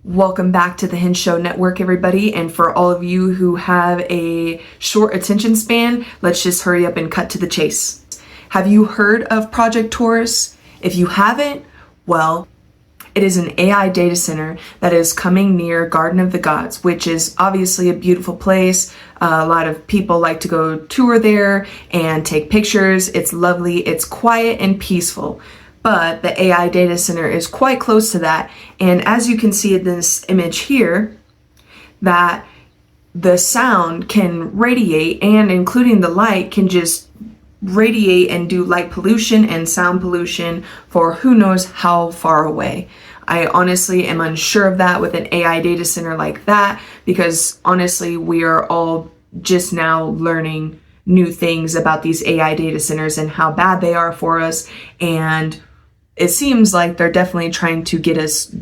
Welcome back to the HenShow Network, everybody. And for all of you who have a short attention span, let's just hurry up and cut to the chase. Have you heard of Project Taurus? If you haven't, well, it is an AI data center that is coming near Garden of the Gods, which is obviously a beautiful place. A lot of people like to go tour there and take pictures. It's lovely, it's quiet and peaceful. But the AI data center is quite close to that. And as you can see in this image here, that the sound can radiate, and including the light can just radiate and do light pollution and sound pollution for who knows how far away. I honestly am unsure of that with an AI data center like that, because honestly, we are all just now learning new things about these AI data centers and how bad they are for us. And it seems like they're definitely trying to get us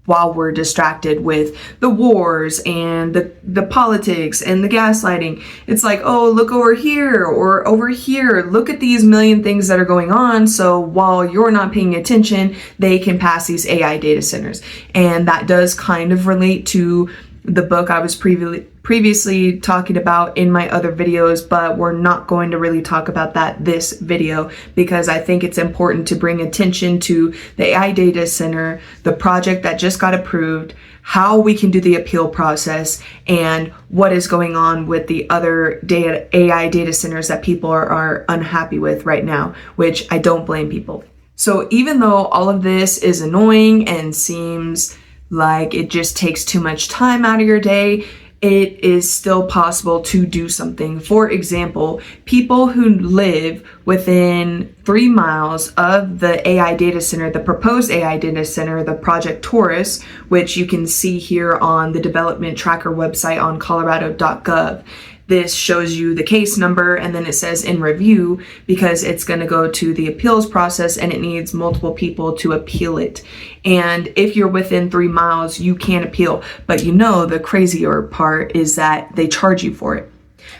while we're distracted with the wars and the politics and the gaslighting. It's like, oh, look over here or over here. Look at these million things that are going on. So while you're not paying attention, they can pass these AI data centers. And that does kind of relate to the book I was previously talking about in my other videos, but we're not going to really talk about that this video, because I think it's important to bring attention to the AI data center, the project that just got approved, how we can do the appeal process, and what is going on with the other AI data centers that people are unhappy with right now, which I don't blame people. So even though all of this is annoying and seems like it just takes too much time out of your day, it is still possible to do something. For example, people who live within 3 miles of the AI data center, the proposed AI data center, the Project Taurus, which you can see here on the development tracker website on colorado.gov. This shows you the case number, and then it says in review, because it's going to go to the appeals process and it needs multiple people to appeal it. And if you're within 3 miles, you can appeal. But you know, the crazier part is that they charge you for it.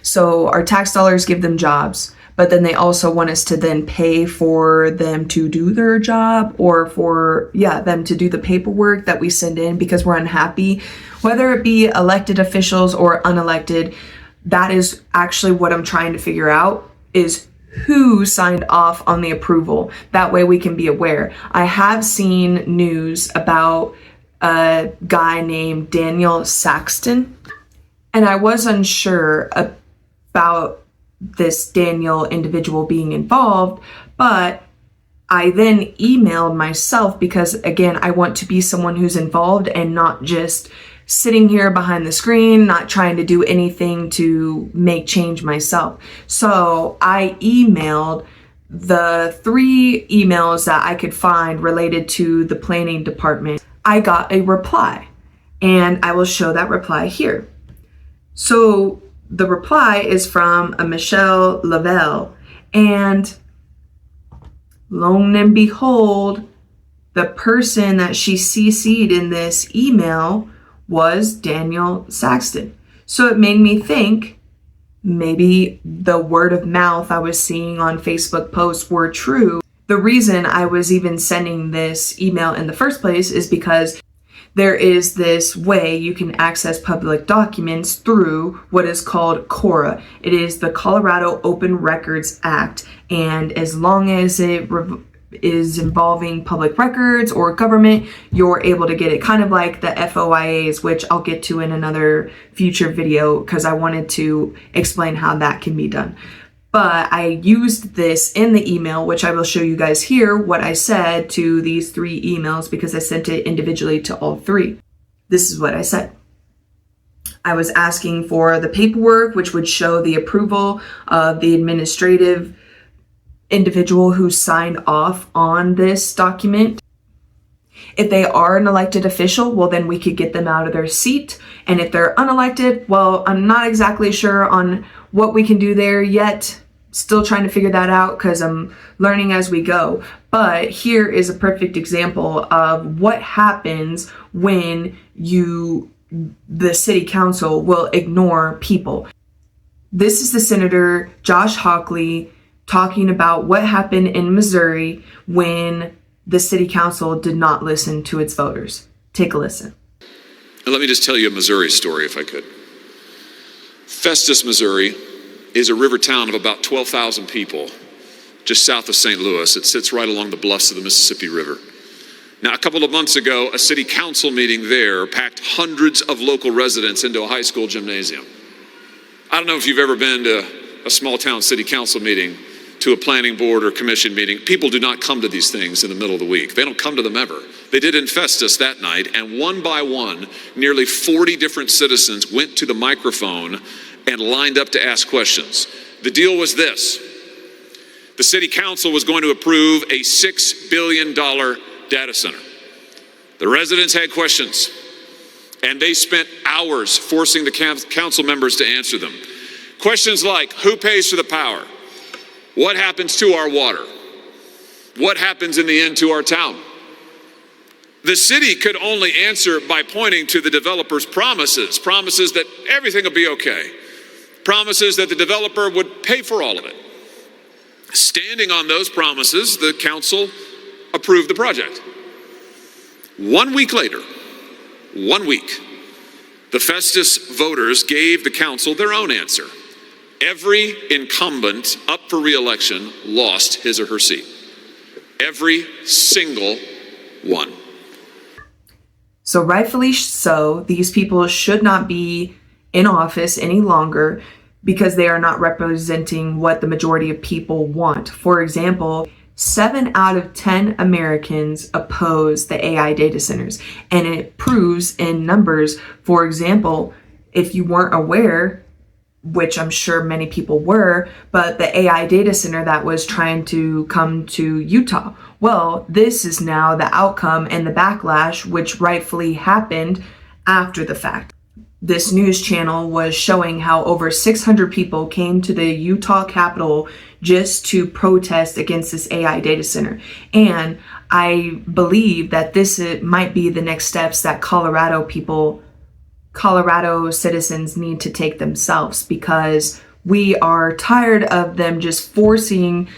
So our tax dollars give them jobs, but then they also want us to then pay for them to do their job, or for, them to do the paperwork that we send in because we're unhappy, whether it be elected officials or unelected. That is actually what I'm trying to figure out, is who signed off on the approval. That way we can be aware. I have seen news about a guy named Daniel Saxton, and I was unsure about this Daniel individual being involved, but I then emailed myself because, again, I want to be someone who's involved and not just sitting here behind the screen, not trying to do anything to make change myself. So I emailed the 3 emails that I could find related to the planning department. I got a reply, and I will show that reply here. So the reply is from a Michelle Lavelle, and lo and behold, the person that she CC'd in this email was Daniel Saxton. So it made me think maybe the word of mouth I was seeing on Facebook posts were true. The reason I was even sending this email in the first place is because there is this way you can access public documents through what is called CORA. It is the Colorado Open Records Act, and as long as it is involving public records or government, you're able to get it, kind of like the FOIAs, which I'll get to in another future video because I wanted to explain how that can be done. But I used this in the email, which I will show you guys here what I said to these 3 emails, because I sent it individually to all 3. This is what I said. I was asking for the paperwork, which would show the approval of the administrative individual who signed off on this document. If they are an elected official, well, then we could get them out of their seat. And if they're unelected, well, I'm not exactly sure on what we can do there yet. Still trying to figure that out because I'm learning as we go. But here is a perfect example of what happens when the city council will ignore people. This is the Senator Josh Hawley talking about what happened in Missouri when the city council did not listen to its voters. Take a listen. Now, let me just tell you a Missouri story, if I could. Festus, Missouri, is a river town of about 12,000 people, just south of St. Louis. It sits right along the bluffs of the Mississippi River. Now, a couple of months ago, a city council meeting there packed hundreds of local residents into a high school gymnasium. I don't know if you've ever been to a small town city council meeting, to a planning board or commission meeting. People do not come to these things in the middle of the week. They don't come to them ever. They did in Festus that night, and one by one, nearly 40 different citizens went to the microphone and lined up to ask questions. The deal was this: the city council was going to approve a $6 billion data center. The residents had questions, and they spent hours forcing the council members to answer them. Questions like, who pays for the power? What happens to our water? What happens in the end to our town? The city could only answer by pointing to the developer's promises that everything will be okay, promises that the developer would pay for all of it. Standing on those promises, the council approved the project. 1 week later, 1 week, the Festus voters gave the council their own answer. Every incumbent up for re-election lost his or her seat. Every single one. So rightfully so, these people should not be in office any longer because they are not representing what the majority of people want. For example, 7 out of 10 Americans oppose the AI data centers, and it proves in numbers. For example, if you weren't aware, which I'm sure many people were, but the AI data center that was trying to come to Utah. Well, this is now the outcome and the backlash, which rightfully happened after the fact. This news channel was showing how over 600 people came to the Utah Capitol just to protest against this AI data center. And I believe that this might be the next steps that Colorado citizens need to take themselves, because we are tired of them just forcing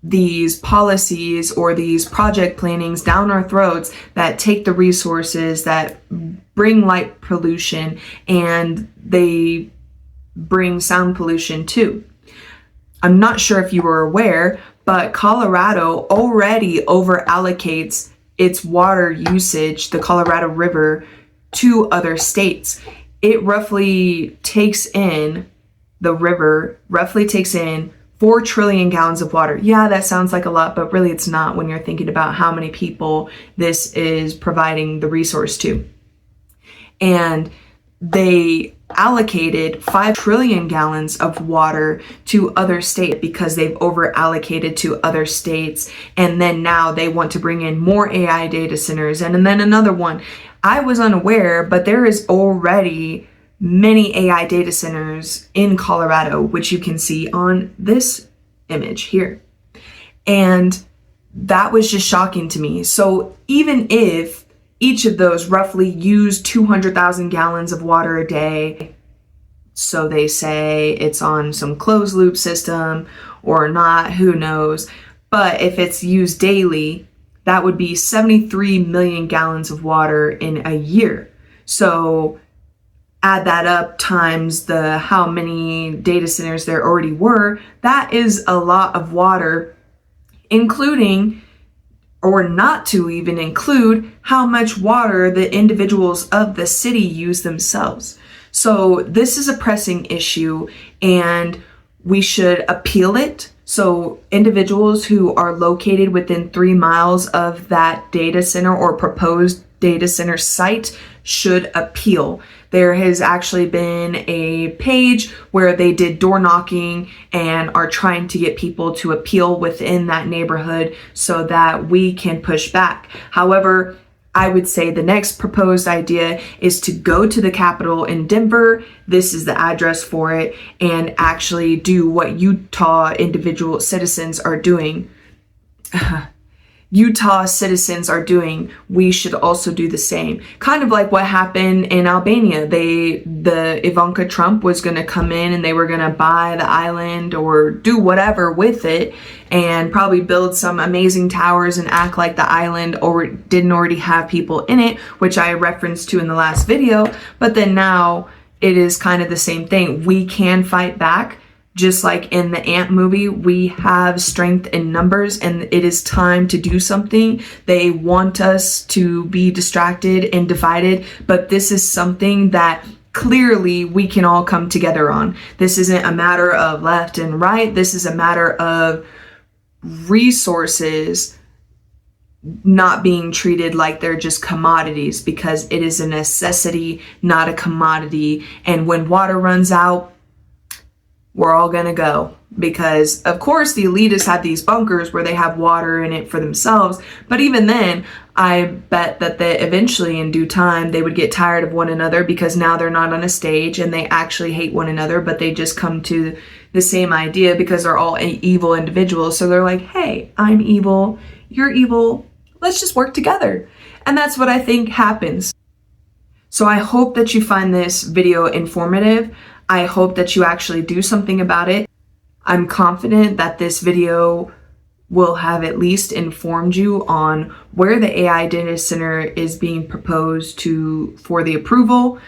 these policies or these project plannings down our throats that take the resources, that bring light pollution, and they bring sound pollution too. I'm not sure if you were aware, but Colorado already over allocates its water usage, the Colorado River, to other states. It roughly takes in, the river roughly takes in 4 trillion gallons of water. Yeah, that sounds like a lot, but really it's not when you're thinking about how many people this is providing the resource to. And they allocated 5 trillion gallons of water to other states because they've over allocated to other states. And then now they want to bring in more AI data centers and then another one. I was unaware, but there is already many AI data centers in Colorado, which you can see on this image here. And that was just shocking to me. So even if each of those roughly use 200,000 gallons of water a day, so they say it's on some closed loop system or not, who knows. But if it's used daily, that would be 73 million gallons of water in a year. So add that up times the how many data centers there already were, that is a lot of water, including, or not to even include, how much water the individuals of the city use themselves. So this is a pressing issue, and we should appeal it. So individuals who are located within 3 miles of that data center or proposed data center site should appeal. There has actually been a page where they did door knocking and are trying to get people to appeal within that neighborhood so that we can push back. However, I would say the next proposed idea is to go to the Capitol in Denver. This is the address for it, and actually do what Utah individual citizens are doing. Utah citizens are doing, we should also do the same. Kind of like what happened in Albania. The Ivanka Trump was going to come in and they were going to buy the island or do whatever with it. and probably build some amazing towers and act like the island or didn't already have people in it, which I referenced to in the last video. But then now it is kind of the same thing. We can fight back. Just like in the Ant movie, we have strength in numbers, and it is time to do something. They want us to be distracted and divided, but this is something that clearly we can all come together on. This isn't a matter of left and right. This is a matter of resources not being treated like they're just commodities, because it is a necessity, not a commodity. And when water runs out, we're all gonna go, because of course the elitists have these bunkers where they have water in it for themselves, but even then I bet that they eventually in due time they would get tired of one another, because now they're not on a stage and they actually hate one another, but they just come to the same idea because they're all evil individuals. So they're like, hey, I'm evil, you're evil, let's just work together. And that's what I think happens. So I hope that you find this video informative. I hope that you actually do something about it. I'm confident that this video will have at least informed you on where the AI data center is being proposed to for the approval,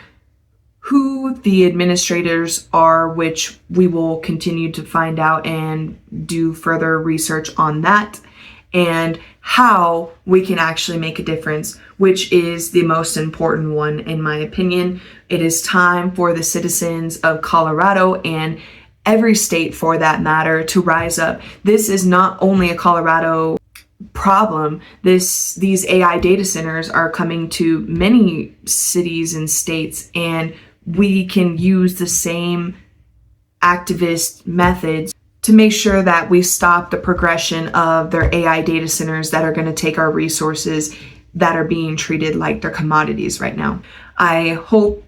who the administrators are, which we will continue to find out and do further research on that, and how we can actually make a difference, which is the most important one in my opinion. It is time for the citizens of Colorado and every state for that matter to rise up. This is not only a Colorado problem. These AI data centers are coming to many cities and states, and we can use the same activist methods to make sure that we stop the progression of their AI data centers that are going to take our resources that are being treated like they're commodities right now. I hope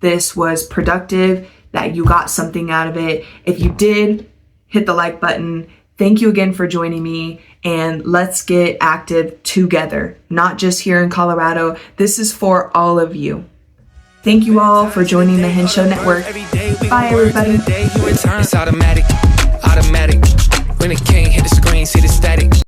this was productive, that you got something out of it. If you did, hit the like button. Thank you again for joining me, and let's get active together, not just here in Colorado. This is for all of you. Thank you all for joining the HenShow Network. Bye, everybody. It's automatic. When it can't hit the screen, see the static.